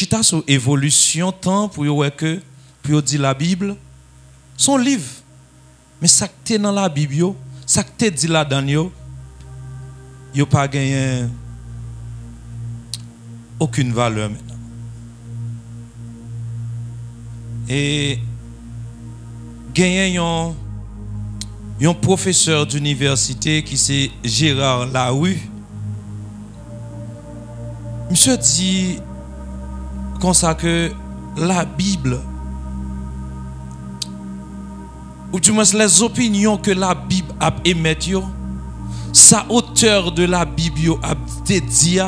chita sur évolution temps pour voir que pour dire la Bible son livre mais ça que dans la Bible ça que dit là-dedans yo pas gagné aucune valeur maintenant. Et gagné un professeur d'université qui c'est Gérard Larue. Monsieur dit comme ça que la Bible ou du moins les opinions que la Bible a émettent, sa auteur de la Bible a dit,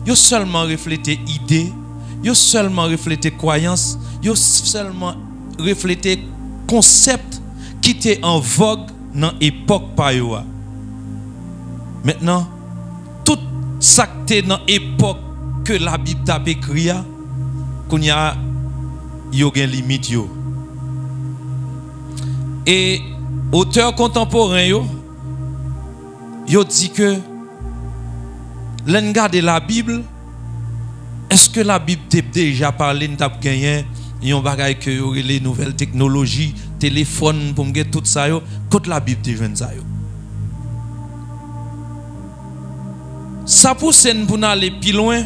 yo seulement reflété idée, yo seulement reflété croyance, yo seulement reflété concept qui était en vogue dans l'époque pa yo. Maintenant, tout ça qui était dans l'époque que la Bible t'a écrit, qu'on y a yo gen limite yo. Et auteur contemporain yo dit que l'engard de la Bible, est-ce que la Bible t'a déjà parlé de gagner yon bagay que les nouvelles technologies, téléphone pour me tout ça yo, quand la Bible te joine ça yo. Ça pousse pour nous aller plus loin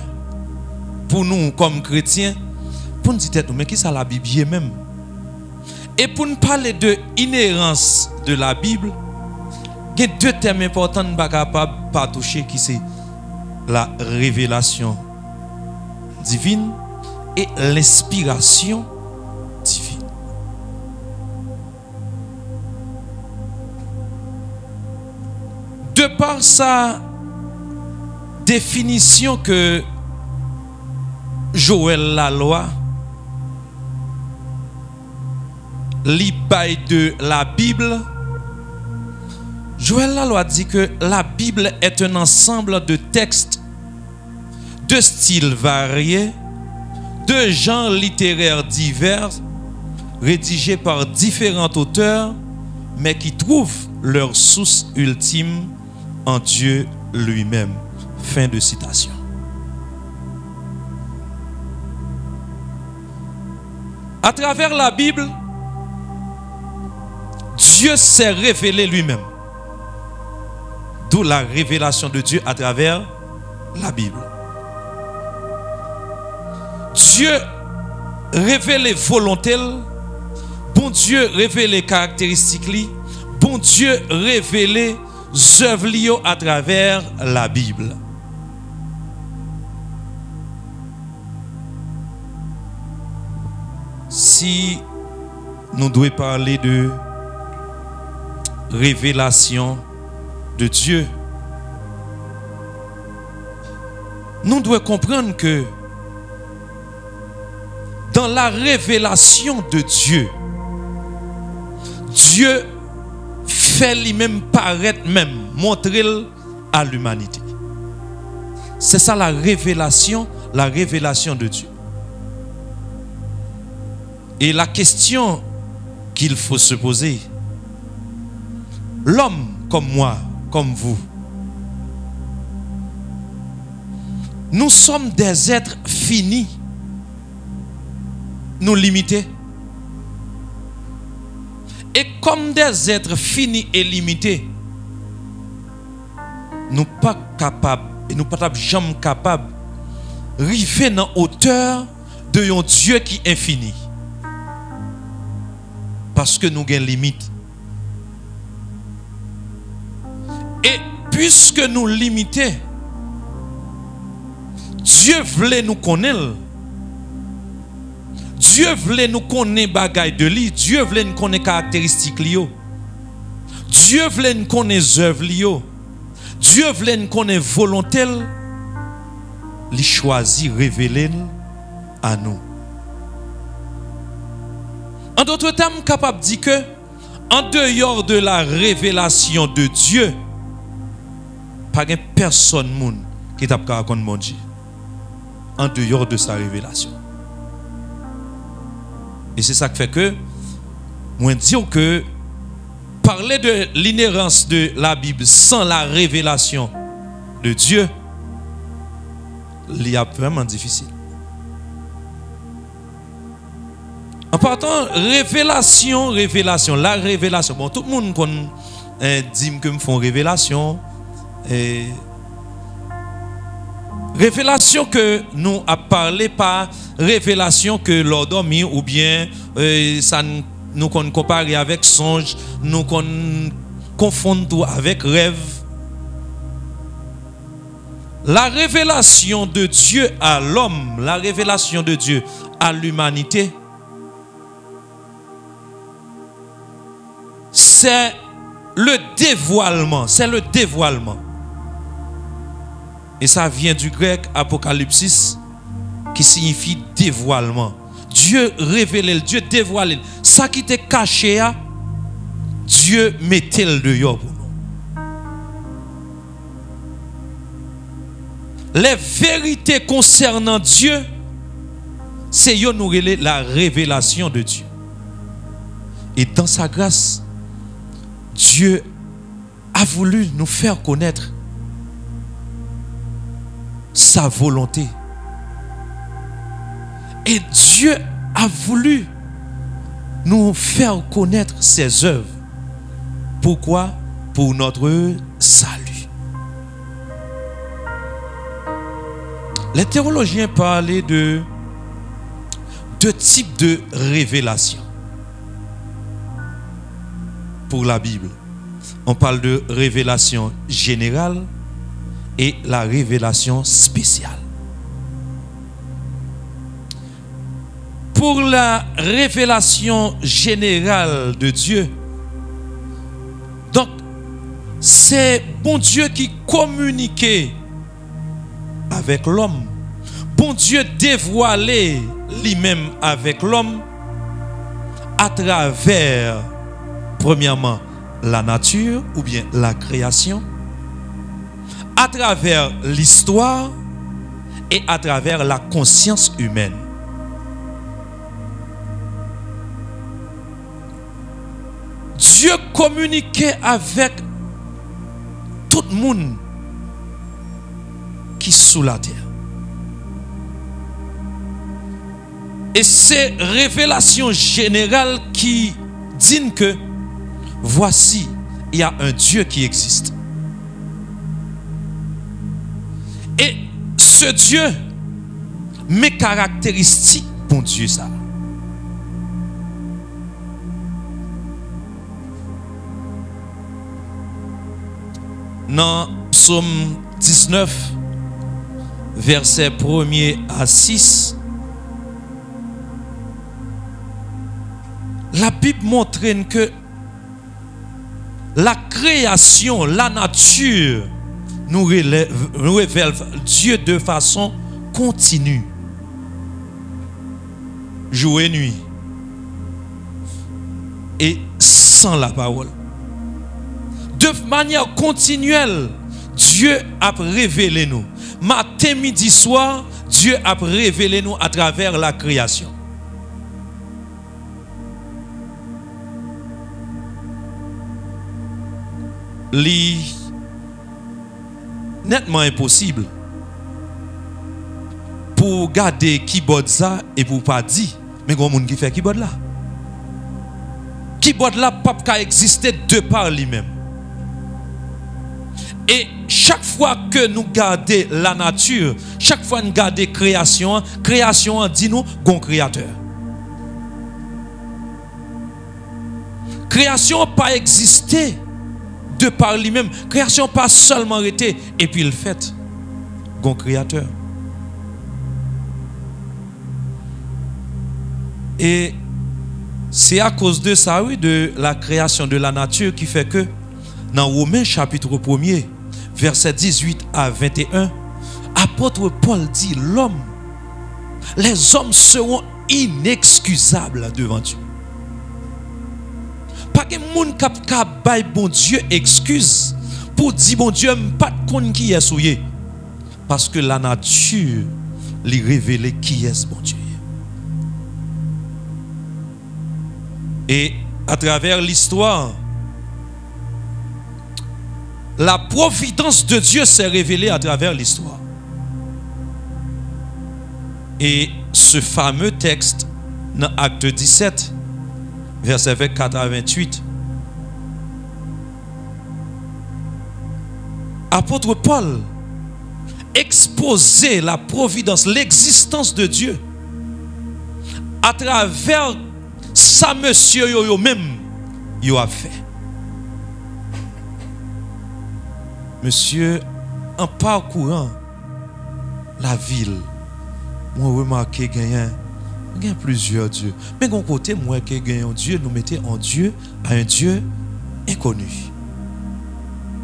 pour nous comme chrétiens pour nous dire mais qui ça la Bible est même. Et pour nous parler de inhérence de la Bible, il y a deux thèmes importants que capable pas toucher qui c'est la révélation divine et l'inspiration divine. De par sa définition que Joël Laloy l'ibay de la Bible, Joël Laloy dit que la Bible est un ensemble de textes de styles variés, de genres littéraires divers, rédigés par différents auteurs, mais qui trouvent leur source ultime en Dieu lui-même. Fin de citation. À travers la Bible, Dieu s'est révélé lui-même. D'où la révélation de Dieu à travers la Bible. Dieu révèle les volontés, bon Dieu révèle les caractéristiques, bon Dieu révèle les œuvres à travers la Bible. Si nous devons parler de révélation de Dieu, nous devons comprendre que dans la révélation de Dieu, Dieu fait lui-même paraître même, montrer à l'humanité. C'est ça la révélation de Dieu. Et la question qu'il faut se poser, l'homme comme moi, comme vous, nous sommes des êtres finis, nous limités. Et comme des êtres finis et limités, nous pas capables, et nous pas jamais capables, d'arriver dans la hauteur de un Dieu qui est infini. Parce que nous avons une limite. Et puisque nous limitons, Dieu voulait nous connaître. Dieu voulait nous connaître bagaille de lui. Dieu voulait nous connaître caractéristiques liées. Dieu voulait nous connaître œuvres liées. Dieu voulait nous connaître volonté. Il choisit révéler à nous. En d'autres termes, capable de dire que en dehors de la révélation de Dieu, pas de personne qui t'a raconté mon Dieu. En dehors de sa révélation. Et c'est ça qui fait que moi dire que parler de l'inhérence de la Bible sans la révélation de Dieu, il y a vraiment difficile. En partant, révélation. La révélation. Bon, tout le monde dit que me font révélation. Révélation que nous a parlé par révélation que l'on dormi ou bien ça nous compare avec songe, nous confond tout avec rêve. La révélation de Dieu à l'homme, la révélation de Dieu à l'humanité, c'est le dévoilement, Et ça vient du grec apocalypsis qui signifie dévoilement. Dieu révélé, Dieu dévoilé. Ça qui était caché, Dieu mettait le dehors pour nous. Les vérités concernant Dieu, c'est nous relais la révélation de Dieu. Et dans sa grâce, Dieu a voulu nous faire connaître sa volonté. Et Dieu a voulu nous faire connaître ses œuvres. Pourquoi? Pour notre salut. Les théologiens parlaient de deux types de révélations pour la Bible. On parle de révélation générale et la révélation spéciale. Pour la révélation générale de Dieu, donc c'est bon Dieu qui communiquait avec l'homme. Bon Dieu dévoilait lui-même avec l'homme à travers, premièrement, la nature ou bien la création, à travers l'histoire et à travers la conscience humaine. Dieu communiquait avec tout le monde qui est sous la terre. Et c'est révélation générale qui dit que voici, il y a un Dieu qui existe. Et ce Dieu, mes caractéristiques pour Dieu ça. Dans Psaume 19, verset 1er à 6, la Bible montre que la création, la nature, nous révèle Dieu de façon continue, jour et nuit, et sans la parole. De manière continuelle, Dieu a révélé nous. Matin, midi, soir, Dieu a révélé nous à travers la création. Nettement impossible pour garder keyboard ça et pour pas dire mais il y a des gens qui fait keyboard là. Keyboard là pas qu'à exister de par lui-même. Et chaque fois que nous gardons la nature, chaque fois que nous gardons création, création dit nous gon créateur. Création pas existé de par lui-même. Création pas seulement arrêté et puis le fait gon créateur. Et c'est à cause de ça, oui, de la création de la nature qui fait que dans Romains chapitre 1er, verset 18 à 21, apôtre Paul dit l'homme, les hommes seront inexcusables devant Dieu. Pas que moun kap bay bon Dieu excuse pour dire bon Dieu pas de kon qui est souillé parce que la nature lui révèle qui est bon Dieu. Et à travers l'histoire, la providence de Dieu s'est révélée à travers l'histoire. Et ce fameux texte dans Acte 17, verset 24 à 28. Apôtre Paul exposait la providence, l'existence de Dieu à travers sa monsieur yo même yo a fait. Monsieur, en parcourant la ville, moi remarqué qu'il y a plusieurs dieux. Mais d'un côté, moi qui gagne un Dieu, nous mettons en Dieu à un Dieu inconnu.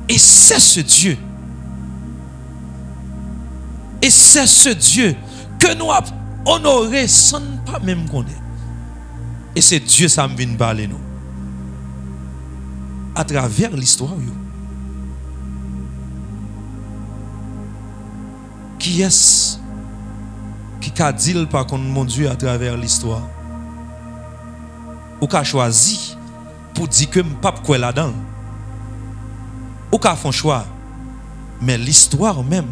Et c'est ce Dieu. Et c'est ce Dieu que nous avons honoré sans pas même connaître. Et c'est Dieu ça me vient parler nous. À travers l'histoire. Qui est-ce qui a dit par contre mon Dieu à travers l'histoire? Ou qu'a choisi pour dire que je ne peux pas quoi là-dedans? Ou qu'a fait un choix? Mais l'histoire même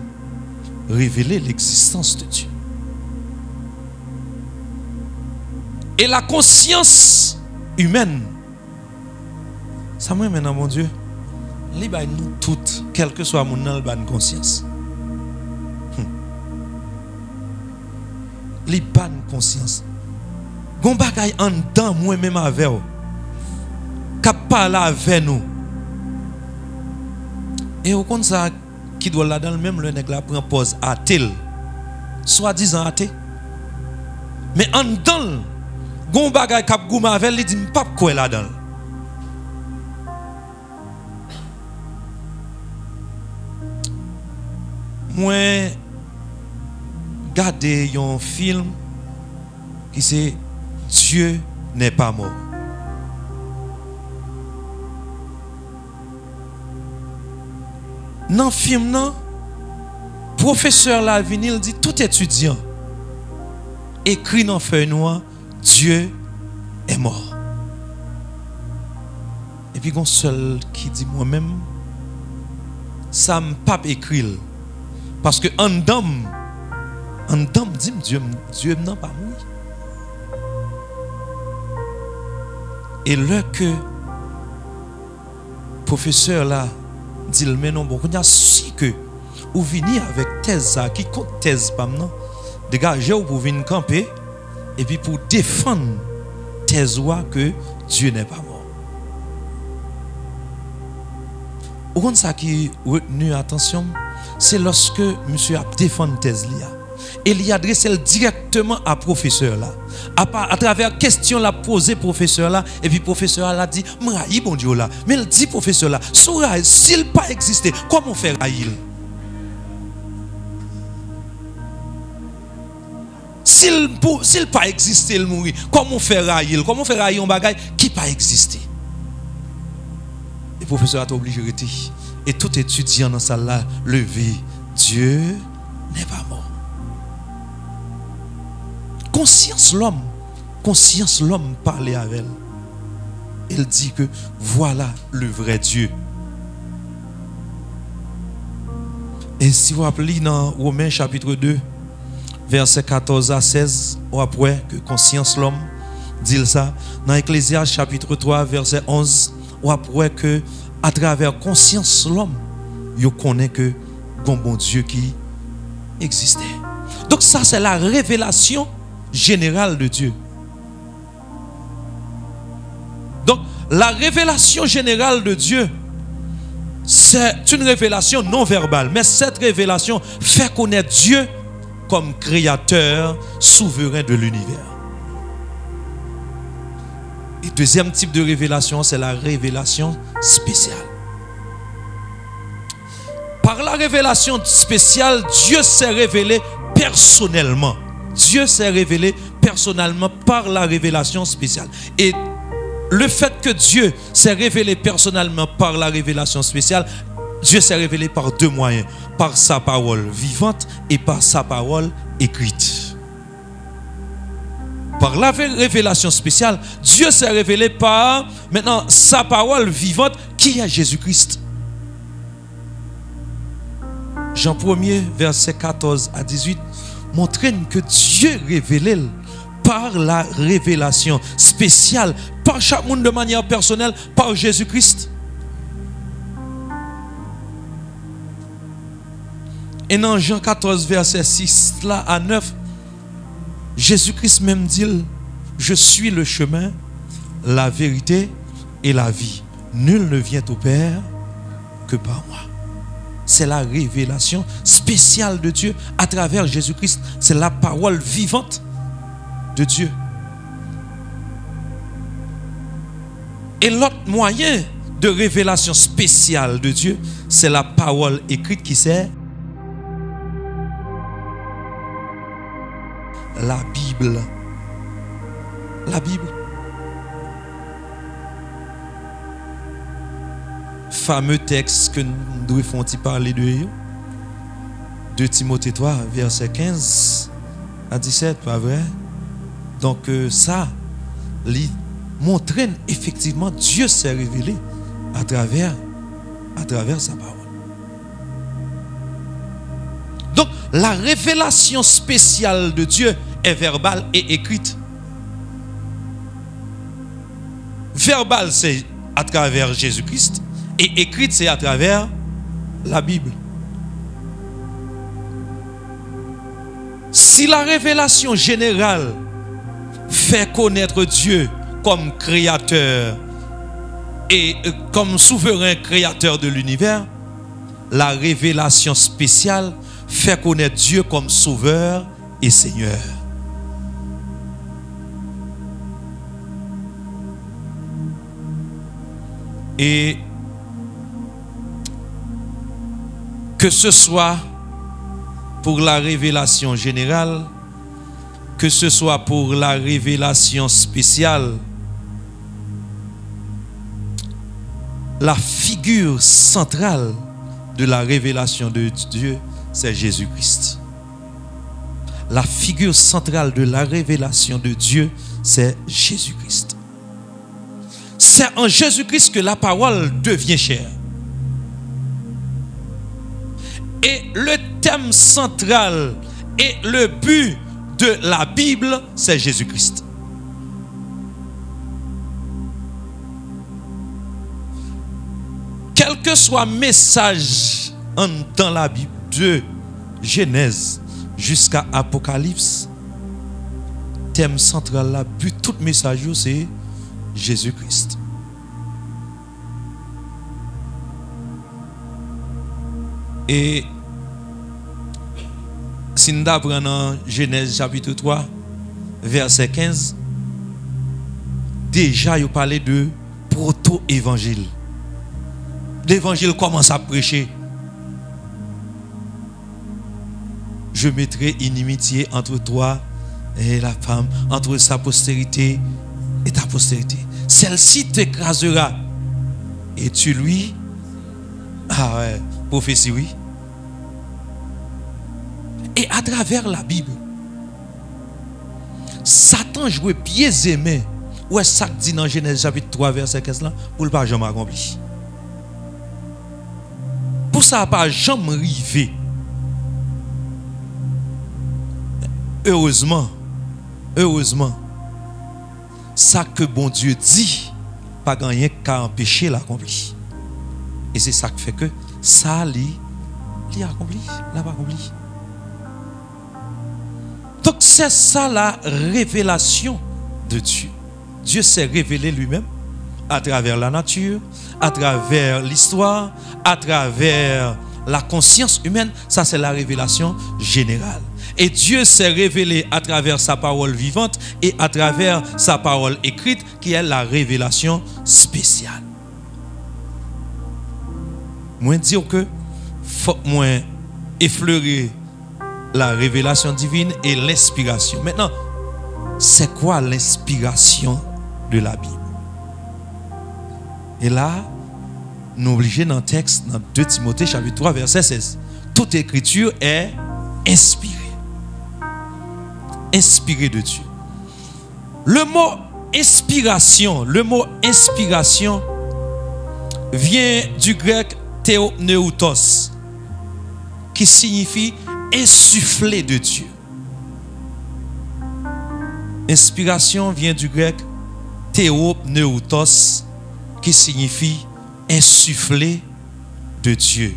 révélait l'existence de Dieu. Et la conscience humaine, ça me maintenant mon Dieu, libre nous toutes, quel que soit mon âme, bonne conscience. Les bonnes conscience. Gon bagay en dedans moi même avec vous. Qui parle avec nous. Et au compte ça qui doit là dans le même le nèg la prend pause athée. Soi-disant athée. Mais en dedans gon bagay k'ap gouma avec lui dit pas quoi là-dedans. Moi regardez un film qui c'est Dieu n'est pas mort. Dans le film, professeur Lavinil dit tout étudiant écrit dans feuille noire Dieu est mort. Et puis, il y a un seul qui dit moi-même ça ne pas écrit parce que en dame dit Dieu n'a pas mort. Et là que professeur là dit mais non bon, on a su que ou venir avec thèse qui compte thèse pas non dégagez ou pour venir camper et puis pour défendre thèse que Dieu n'est pas mort. Ou comme ça qui retenu attention, c'est lorsque monsieur a défendu thèse là. Et il y adresse directement à professeur là. À travers question la posée professeur là et puis professeur là dit m'raï bon Dieu là. Mais il dit professeur là, s'il pas existé, comment faire raïl? S'il pas existé il mourir, comment faire raïl? Comment faire raïl un bagage qui pas existé? Et professeur a obligé de rester. Et tout étudiant dans salle là levé, Dieu n'est pas mort. Conscience l'homme parlait avec elle. Elle dit que voilà le vrai Dieu. Et si vous rappelez dans Romains chapitre 2, verset 14 à 16, ou après que conscience l'homme dit ça. Dans Ecclésiaste chapitre 3, verset 11, ou après que à travers conscience l'homme, il connaît que bon Dieu qui existait. Donc ça c'est la révélation générale de Dieu. Donc la révélation générale de Dieu, c'est une révélation non verbale, mais cette révélation fait connaître Dieu comme créateur souverain de l'univers. Et deuxième type de révélation, c'est la révélation spéciale. Par la révélation spéciale, Dieu s'est révélé personnellement. Dieu s'est révélé personnellement par la révélation spéciale. Et le fait que Dieu s'est révélé personnellement par la révélation spéciale, Dieu s'est révélé par deux moyens. Par sa parole vivante et par sa parole écrite. Par la révélation spéciale, Dieu s'est révélé par maintenant sa parole vivante qui est Jésus-Christ. Jean 1er, verset 14 à 18, montre que Dieu révélé par la révélation spéciale, par chaque monde de manière personnelle, par Jésus-Christ. Et dans Jean 14, verset 6 là à 9, Jésus-Christ même dit, je suis le chemin, la vérité et la vie. Nul ne vient au Père que par moi. C'est la révélation spéciale de Dieu à travers Jésus-Christ. C'est la parole vivante de Dieu. Et l'autre moyen de révélation spéciale de Dieu, c'est la parole écrite qui c'est la Bible. La Bible. Fameux texte que nous devons parler de Timothée 3, verset 15 à 17, pas vrai? Donc ça, montre effectivement Dieu s'est révélé à travers sa parole. Donc la révélation spéciale de Dieu est verbale et écrite. Verbale, c'est à travers Jésus-Christ. Et écrite, c'est à travers la Bible. Si la révélation générale fait connaître Dieu comme créateur et comme souverain créateur de l'univers, la révélation spéciale fait connaître Dieu comme sauveur et Seigneur. Et que ce soit pour la révélation générale, que ce soit pour la révélation spéciale, la figure centrale de la révélation de Dieu, c'est Jésus-Christ. La figure centrale de la révélation de Dieu, c'est Jésus-Christ. C'est en Jésus-Christ que la parole devient chair. Et le thème central et le but de la Bible, c'est Jésus-Christ. Quel que soit le message dans la Bible, de Genèse jusqu'à Apocalypse, thème central, la but, tout message, c'est Jésus-Christ. Et si nous apprenons dans Genèse chapitre 3, verset 15, déjà il parlait de proto-évangile. L'évangile commence à prêcher. Je mettrai inimitié entre toi et la femme, entre sa postérité et ta postérité. Celle-ci t'écrasera. Et tu lui... Ah ouais, prophétie, oui. Et à travers la Bible, Satan jouait pieds et mains. Où est-ce que dit dans Genèse chapitre 3, verset 15 là, pour ne pas jamais accompli. Pour ça, pas jamais arrivé. Heureusement, ça que bon Dieu dit, pas rien qu'à empêcher l'accompli. Et c'est ça qui fait que ça l'a accompli, l'a pas accompli. Donc c'est ça la révélation de Dieu. Dieu s'est révélé lui-même à travers la nature, à travers l'histoire, à travers la conscience humaine. Ça c'est la révélation générale. Et Dieu s'est révélé à travers sa parole vivante et à travers sa parole écrite qui est la révélation spéciale. Moi dire que faut moins effleurer la révélation divine et l'inspiration. Maintenant, c'est quoi l'inspiration de la Bible? Et là, nous obligés dans le texte, dans 2 Timothée chapitre 3, verset 16. Toute écriture est inspirée. Inspirée de Dieu. Le mot inspiration vient du grec théopneustos, qui signifie insuffler de Dieu. Inspiration vient du grec théopneutos, qui signifie insuffler de Dieu.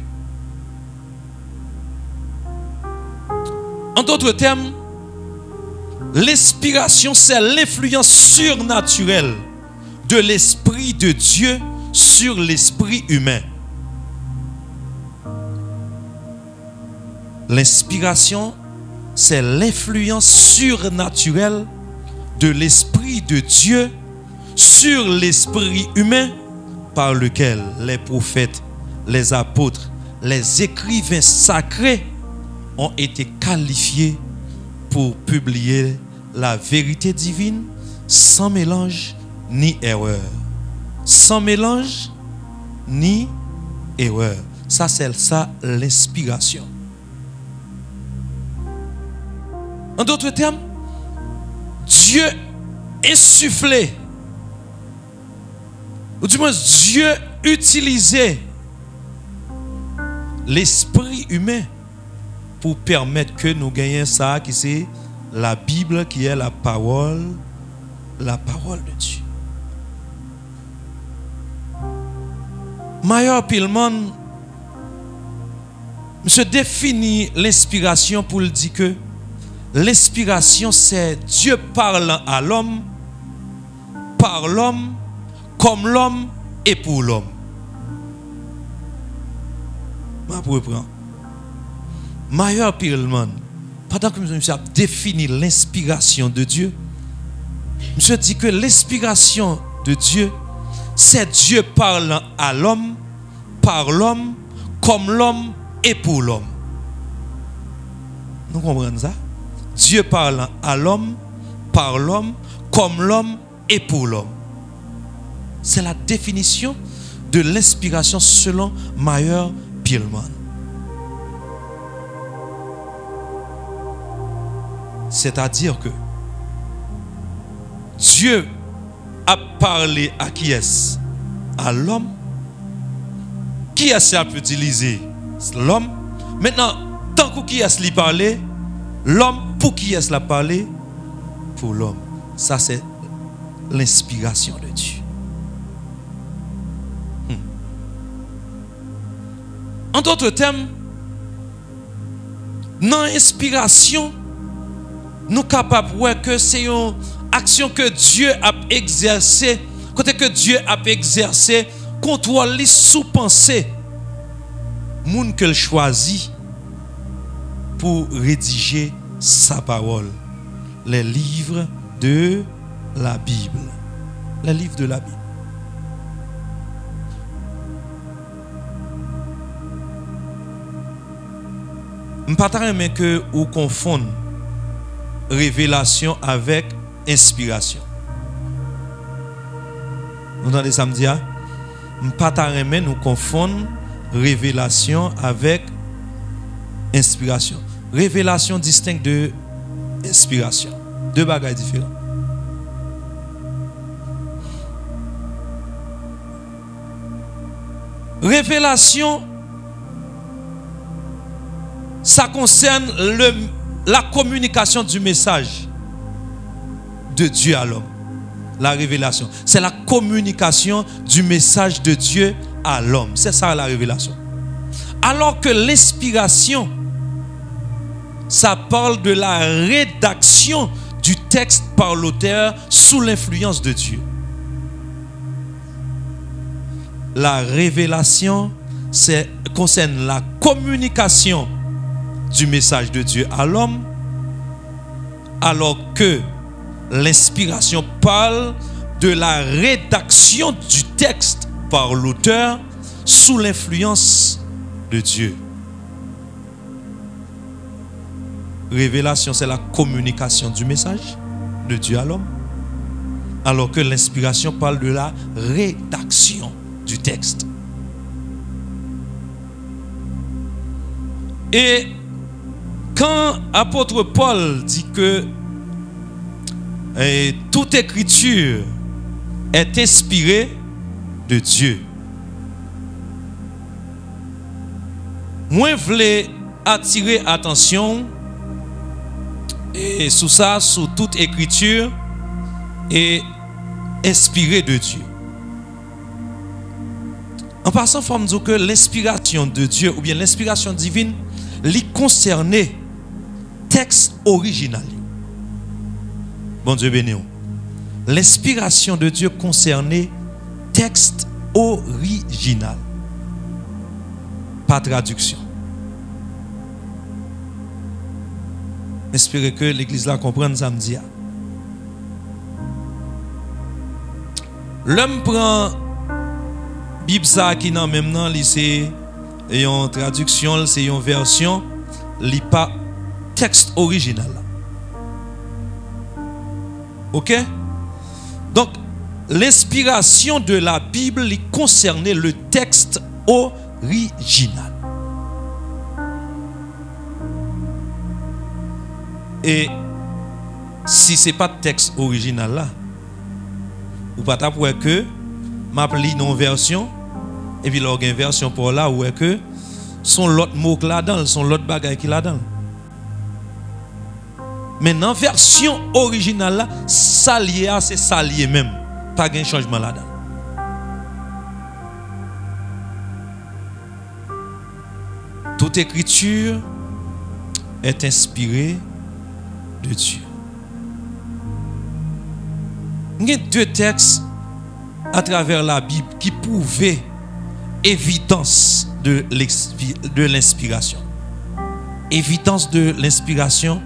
En d'autres termes, l'inspiration, c'est l'influence surnaturelle de l'Esprit de Dieu sur l'esprit humain. L'inspiration, c'est l'influence surnaturelle de l'Esprit de Dieu sur l'esprit humain par lequel les prophètes, les apôtres, les écrivains sacrés ont été qualifiés pour publier la vérité divine sans mélange ni erreur. Sans mélange ni erreur. Ça, c'est ça l'inspiration. En d'autres termes, Dieu insufflait, ou du moins Dieu utilisait l'esprit humain pour permettre que nous gagnions ça qui c'est la Bible, qui est la parole de Dieu. Mayor Pilman se définit l'inspiration pour le dire que l'inspiration c'est Dieu parlant à l'homme, par l'homme, comme l'homme et pour l'homme. Je reprends. Mayor Pilman, pendant que je défini l'inspiration de Dieu, je dis que l'inspiration de Dieu, c'est Dieu parlant à l'homme, par l'homme, comme l'homme et pour l'homme. Nous comprenons ça? Dieu parlant à l'homme, par l'homme, comme l'homme et pour l'homme. C'est la définition de l'inspiration selon Mayor Pilman. C'est-à-dire que Dieu a parlé à qui est-ce? À l'homme. Qui est-ce qui peut utiliser? L'homme. Maintenant, tant que qui est-ce qui parle? L'homme. Pour qui est-ce qui a parlé? Pour l'homme. Ça, c'est l'inspiration de Dieu. En d'autres termes, dans l'inspiration, nous sommes capables de voir que c'est une action que Dieu a exercée, côté que Dieu a exercé, contrôle les sous-pensées, moun que choisit pour rédiger sa parole, les livres de la Bible, les livres de la Bible. Je ne sais pas que vous confondez révélation avec inspiration. Vous entendez ça me dire? Je ne sais pas nous confondre révélation avec inspiration. Révélation distincte de inspiration. Deux bagages différents. Révélation, ça concerne la communication du message de Dieu à l'homme. La révélation, c'est la communication du message de Dieu à l'homme. C'est ça la révélation. Alors que l'inspiration, ça parle de la rédaction du texte par l'auteur sous l'influence de Dieu. La révélation concerne la communication du message de Dieu à l'homme, alors que l'inspiration parle de la rédaction du texte par l'auteur sous l'influence de Dieu. Révélation, c'est la communication du message de Dieu à l'homme, alors que l'inspiration parle de la rédaction du texte. Et quand l'apôtre Paul dit que toute écriture est inspirée de Dieu, moi je voulais attirer attention et sous ça, sous toute écriture est inspirée de Dieu. En passant, il faut me dire que l'inspiration de Dieu ou bien l'inspiration divine lui concernait texte original. Bon Dieu béni. L'inspiration de Dieu concernait texte original. Pas traduction. J'espère que l'église là comprenne samedi. L'homme prend Bible ça qui dans même temps c'est une traduction, c'est une version, li pas texte original. OK? Donc l'inspiration de la Bible li concernait le texte original. Et si ce n'est pas le texte original là, ou pas t'apprendre que m'a pris une version et puis l'orgue une version pour là où est que son l'autre mot là-dedans, son l'autre bagage qui là-dedans. Maintenant version originale là, ça lié à c'est ça lié même, pas de changement là-dedans. Toute écriture est inspirée de Dieu. Il y a deux textes à travers la Bible qui prouvaient évidence de l'inspiration. Évidence de l'inspiration.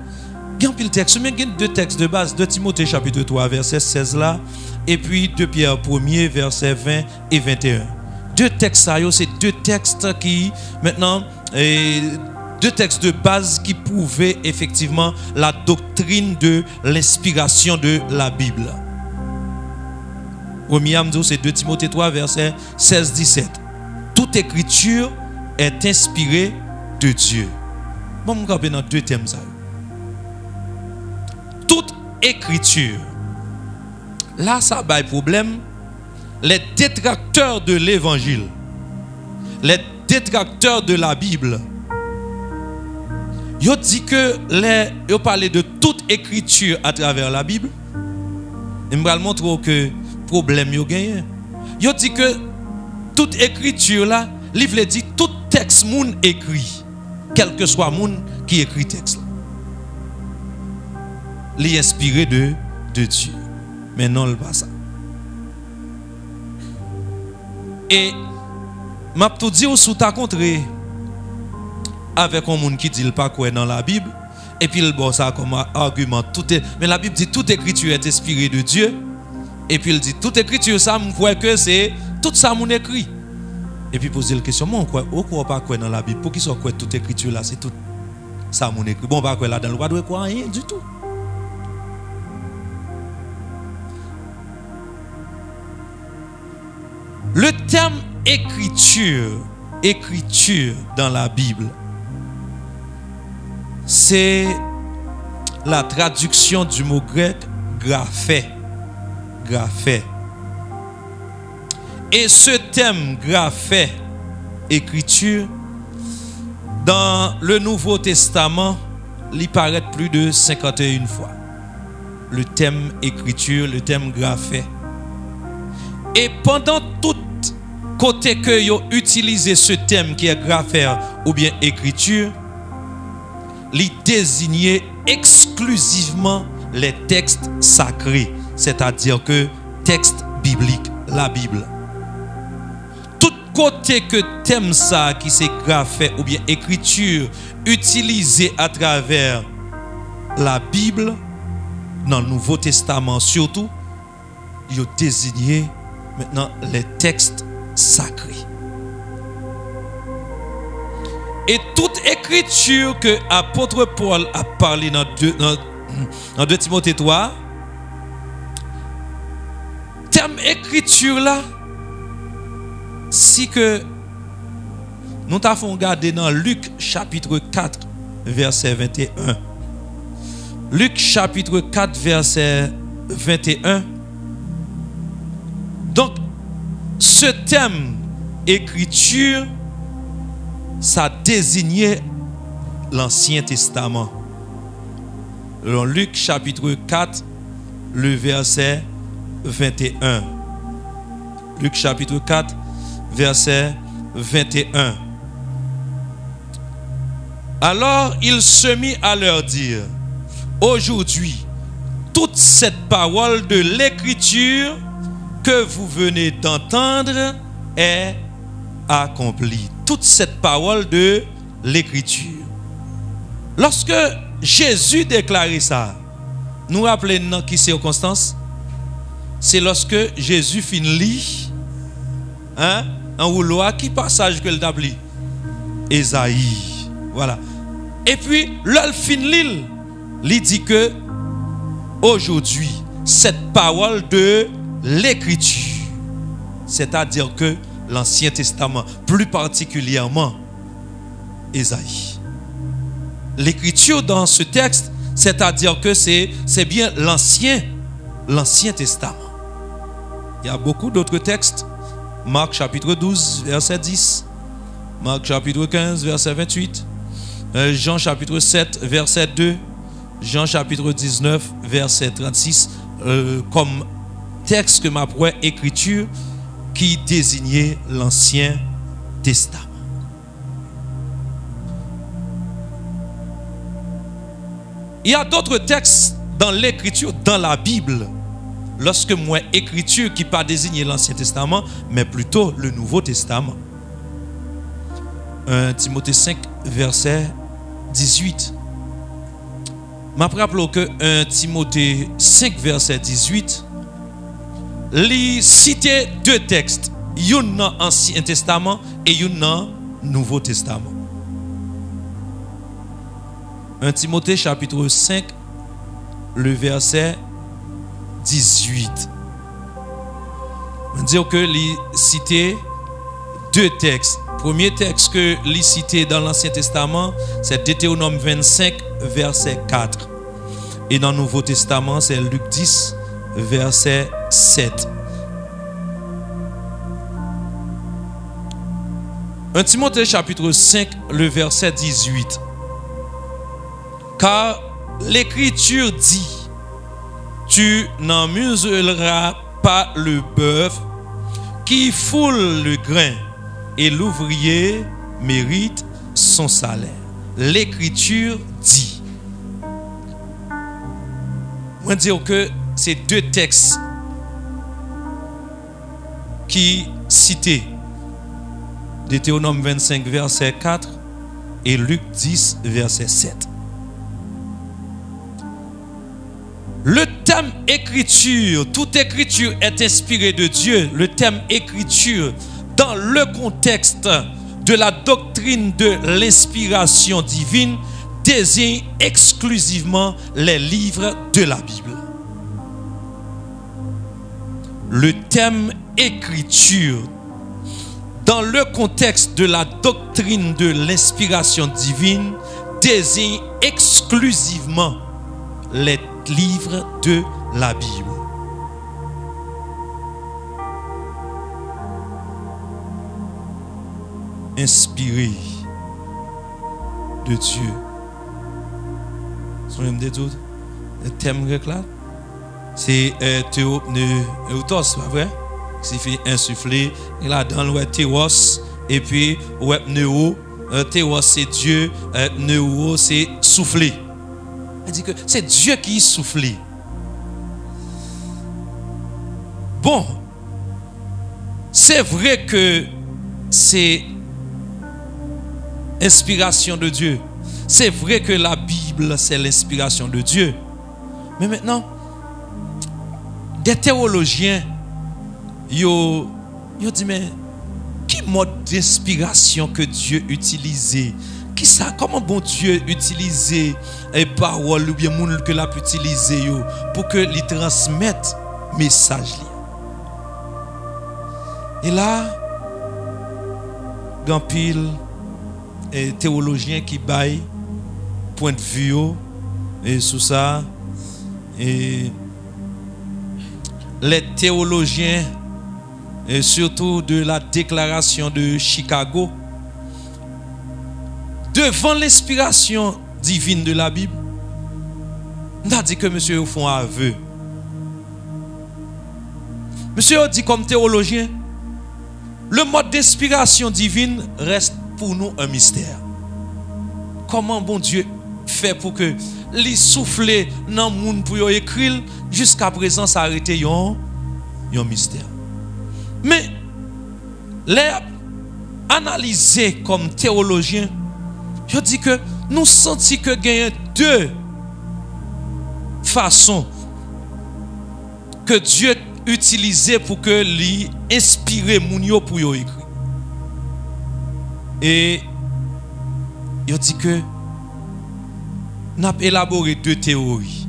Il y a un texte, mais il y a deux textes de base, de Timothée chapitre 3 verset 16 là, et puis de Pierre 1er verset 20 et 21. Deux textes, c'est deux textes qui maintenant deux textes de base qui prouvaient effectivement la doctrine de l'inspiration de la Bible. Premier amdou, c'est 2 Timothée 3, verset 16-17. Toute écriture est inspirée de Dieu. Bon, je vais dans deux thèmes. Toute écriture. Là, ça a un problème. Les détracteurs de l'évangile, les détracteurs de la Bible, ils disent que ils parlent de toute écriture à travers la Bible. Et je vais montrer que problème yo gagné. Ils disent que toute écriture là, livre dit tout texte moun écrit, quel que soit moun qui écrit texte. Li inspiré de Dieu. Mais non le pas ça. Et m'a tout dit ou sous ta contré avec un monde qui dit pas quoi dans la Bible et puis il bon ça comme argument tout est, mais la Bible dit toute écriture est inspirée de Dieu et puis il dit toute écriture ça me croit que c'est tout ça mon écrit et puis poser la question moi on croit pas quoi dans la Bible pour qui soit quoi toute écriture là c'est tout ça mon écrit bon pas quoi là dans le pas doit quoi rien du tout. Le terme écriture dans la Bible, c'est la traduction du mot grec graphé. Graphé. Et ce terme graphé, écriture, dans le Nouveau Testament, il paraît plus de 51 fois. Le terme écriture, le terme graphé. Et pendant tout côté que yo utilisé ce terme qui est graphère ou bien écriture, il désignait exclusivement les textes sacrés, c'est-à-dire que texte biblique, la Bible. Tout côté que thème ça qui c'est graphé ou bien écriture utilisé à travers la Bible, dans le Nouveau Testament surtout, il désignait maintenant les textes sacrés. Et toute écriture que l'apôtre Paul a parlé dans 2 Timothée 3, terme écriture là, si que nous t'avons regardé dans Luc chapitre 4 verset 21. Luc chapitre 4 verset 21. Donc, ce thème écriture, ça désignait l'Ancien Testament. Dans Luc chapitre 4, le verset 21. Luc chapitre 4, verset 21. Alors il se mit à leur dire, aujourd'hui, toute cette parole de l'écriture que vous venez d'entendre est accomplie. Toute cette parole de l'écriture. Lorsque Jésus déclarait ça, nous rappelons dans quelle circonstance? C'est lorsque Jésus finit lit, en rouleau, qui passage que le tabli? Ésaïe. Voilà. Et puis, l'ol fin l'île, il dit que aujourd'hui, cette parole de l'écriture, c'est-à-dire que l'Ancien Testament, plus particulièrement Ésaïe. L'écriture dans ce texte, c'est-à-dire que c'est bien l'Ancien Testament. Il y a beaucoup d'autres textes. Marc chapitre 12, verset 10. Marc chapitre 15, verset 28. Jean chapitre 7, verset 2. Jean chapitre 19, verset 36. Comme texte que m'a prouvé écriture qui désignait l'Ancien Testament. Il y a d'autres textes dans l'écriture, dans la Bible, lorsque moi écriture qui pas désigné l'Ancien Testament, mais plutôt le Nouveau Testament. 1 Timothée 5, verset 18. Je me rappelle que 1 Timothée 5, verset 18, il cite deux textes, un dans l'Ancien Testament et un dans le Nouveau Testament. 1 Timothée chapitre 5, le verset 18. On dit que il cite deux textes. Premier texte que il cité dans l'Ancien Testament, c'est Deutéronome 25, verset 4. Et dans le Nouveau Testament, c'est Luc 10, verset 7. 1 Timothée chapitre 5, le verset 18. Car l'écriture dit, tu n'en muselleras pas le bœuf qui foule le grain, et l'ouvrier mérite son salaire. L'écriture dit. On va dire que c'est deux textes qui cités. Deutéronome 25, verset 4 et Luc 10, verset 7. Le thème écriture, toute écriture est inspirée de Dieu. Le thème écriture, dans le contexte de la doctrine de l'inspiration divine, désigne exclusivement les livres de la Bible. Le thème écriture, dans le contexte de la doctrine de l'inspiration divine, désigne exclusivement les livres de la Bible. Inspiré de Dieu. Le thème grec là, c'est théopneustos, c'est pas vrai? Signifie insuffler. Et là dans le théos, et puis pneu, théos c'est Dieu, pneu c'est souffler. Il dit que c'est Dieu qui souffle. Bon, c'est vrai que c'est inspiration de Dieu. C'est vrai que la Bible, c'est l'inspiration de Dieu. Mais maintenant, des théologiens, ils disent, mais quel mode d'inspiration que Dieu utilisait? Qui ça, comment bon Dieu utilisait les paroles ou bien moun que l'a utilisé pour que les transmettent message. Et là, grand pile théologiens qui baillent point de vue et sous ça, et les théologiens et surtout de la déclaration de Chicago, devant l'inspiration divine de la Bible, n'a dit que monsieur au fond aveu. Monsieur dit comme théologien, le mode d'inspiration divine reste pour nous un mystère. Comment bon Dieu fait pour que les souffler dans le monde pour écrire jusqu'à présent s'arrêter un mystère. Mais les analyser comme théologien, je dis que nous sentons que il y a deux façons que Dieu utilisait pour que lui inspire moun pour yo écrire. Et il dit que nous avons élaboré deux théories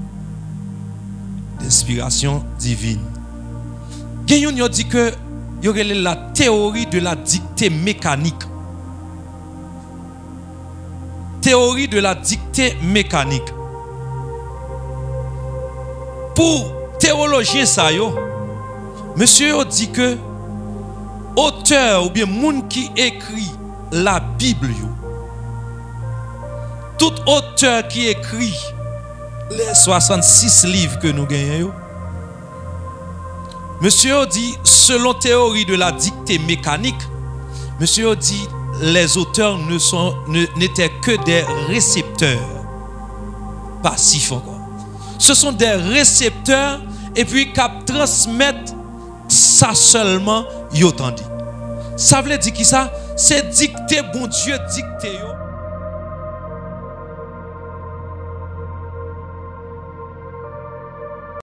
d'inspiration divine. Il dit que il y aurait la théorie de la dictée mécanique. Théorie de la dictée mécanique. Pour théologien ça yo, monsieur dit que auteur ou bien monde qui écrit la Bible yo, tout auteur qui écrit les 66 livres que nous gagnons, monsieur dit, selon théorie de la dictée mécanique, monsieur dit, les auteurs n'étaient que des récepteurs passifs encore. Ce sont des récepteurs et puis qui transmettent ça seulement, yo tandi. Ça veut dire qui ça? C'est dicté, bon Dieu dicté yo.